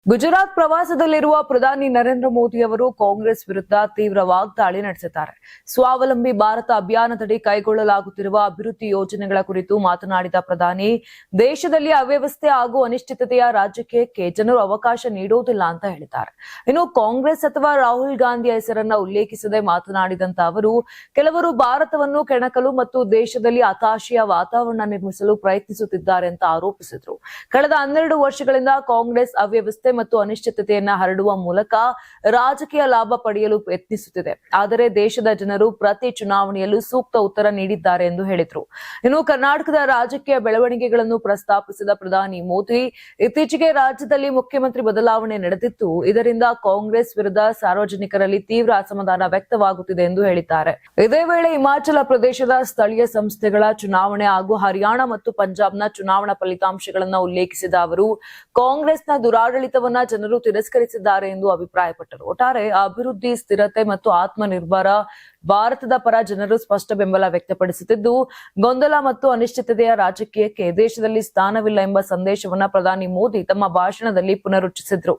ಗುಜರಾತ್ ಪ್ರವಾಸದಲ್ಲಿರುವ ಪ್ರಧಾನಿ ನರೇಂದ್ರ ಮೋದಿ ಅವರು ಕಾಂಗ್ರೆಸ್ ವಿರುದ್ಧ ತೀವ್ರ ವಾಗ್ದಾಳಿ ನಡೆಸಿದ್ದಾರೆ. ಸ್ವಾವಲಂಬಿ ಭಾರತ ಅಭಿಯಾನದಡಿ ಕೈಗೊಳ್ಳಲಾಗುತ್ತಿರುವ ಅಭಿವೃದ್ಧಿ ಯೋಜನೆಗಳ ಕುರಿತು ಮಾತನಾಡಿದ ಪ್ರಧಾನಿ, ದೇಶದಲ್ಲಿ ಅವ್ಯವಸ್ಥೆ ಹಾಗೂ ಅನಿಶ್ಚಿತತೆಯ ರಾಜಕೀಯಕ್ಕೆ ಜನರು ಅವಕಾಶ ನೀಡುವುದಿಲ್ಲ ಅಂತ ಹೇಳಿದ್ದಾರೆ. ಇನ್ನು ಕಾಂಗ್ರೆಸ್ ಅಥವಾ ರಾಹುಲ್ ಗಾಂಧಿಯ ಹೆಸರನ್ನ ಉಲ್ಲೇಖಿಸದೆ ಮಾತನಾಡಿದಂತ ಅವರು, ಕೆಲವರು ಭಾರತವನ್ನು ಕೆಣಕಲು ಮತ್ತು ದೇಶದಲ್ಲಿ ಹತಾಶೆಯ ವಾತಾವರಣ ನಿರ್ಮಿಸಲು ಪ್ರಯತ್ನಿಸುತ್ತಿದ್ದಾರೆ ಅಂತ ಆರೋಪಿಸಿದರು. ಕಳೆದ 12 ವರ್ಷಗಳಿಂದ ಕಾಂಗ್ರೆಸ್ ಅವ್ಯವಸ್ಥೆ ಮತ್ತು ಅನಿಶ್ಚಿತತೆಯನ್ನ ಹರಡುವ ಮೂಲಕ ರಾಜಕೀಯ ಲಾಭ ಪಡೆಯಲು ಯತ್ನಿಸುತ್ತಿದೆ. ಆದರೆ ದೇಶದ ಜನರು ಪ್ರತಿ ಚುನಾವಣೆಯಲ್ಲೂ ಸೂಕ್ತ ಉತ್ತರ ನೀಡಿದ್ದಾರೆ ಎಂದು ಹೇಳಿದರು. ಇನ್ನು ಕರ್ನಾಟಕದ ರಾಜಕೀಯ ಬೆಳವಣಿಗೆಗಳನ್ನು ಪ್ರಸ್ತಾಪಿಸಿದ ಪ್ರಧಾನಿ ಮೋದಿ, ಇತ್ತೀಚೆಗೆ ರಾಜ್ಯದಲ್ಲಿ ಮುಖ್ಯಮಂತ್ರಿ ಬದಲಾವಣೆ ನಡೆದಿತ್ತು. ಇದರಿಂದ ಕಾಂಗ್ರೆಸ್ ವಿರುದ್ಧ ಸಾರ್ವಜನಿಕರಲ್ಲಿ ತೀವ್ರ ಅಸಮಾಧಾನ ವ್ಯಕ್ತವಾಗುತ್ತಿದೆ ಎಂದು ಹೇಳಿದ್ದಾರೆ. ಇದೇ ವೇಳೆ ಹಿಮಾಚಲ ಪ್ರದೇಶದ ಸ್ಥಳೀಯ ಸಂಸ್ಥೆಗಳ ಚುನಾವಣೆ ಹಾಗೂ ಹರಿಯಾಣ ಮತ್ತು ಪಂಜಾಬ್ನ ಚುನಾವಣಾ ಫಲಿತಾಂಶಗಳನ್ನು ಉಲ್ಲೇಖಿಸಿದ ಅವರು, ಕಾಂಗ್ರೆಸ್ನ ದುರಾಡಳಿತವನ್ನ ಜನರು ತಿರಸ್ಕರಿಸಿದ್ದಾರೆ ಎಂದು ಅಭಿಪ್ರಾಯಪಟ್ಟರು. ಒಟ್ಟಾರೆ ಅಭಿವೃದ್ಧಿ, ಸ್ಥಿರತೆ ಮತ್ತು ಆತ್ಮನಿರ್ಭರ ಭಾರತದ ಪರ ಜನರು ಸ್ಪಷ್ಟ ಬೆಂಬಲ ವ್ಯಕ್ತಪಡಿಸುತ್ತಿದ್ದು, ಗೊಂದಲ ಮತ್ತು ಅನಿಶ್ಚಿತತೆಯ ರಾಜಕೀಯಕ್ಕೆ ದೇಶದಲ್ಲಿ ಸ್ಥಾನವಿಲ್ಲ ಎಂಬ ಸಂದೇಶವನ್ನ ಪ್ರಧಾನಿ ಮೋದಿ ತಮ್ಮ ಭಾಷಣದಲ್ಲಿ ಪುನರುಚ್ಚರಿಸಿದರು.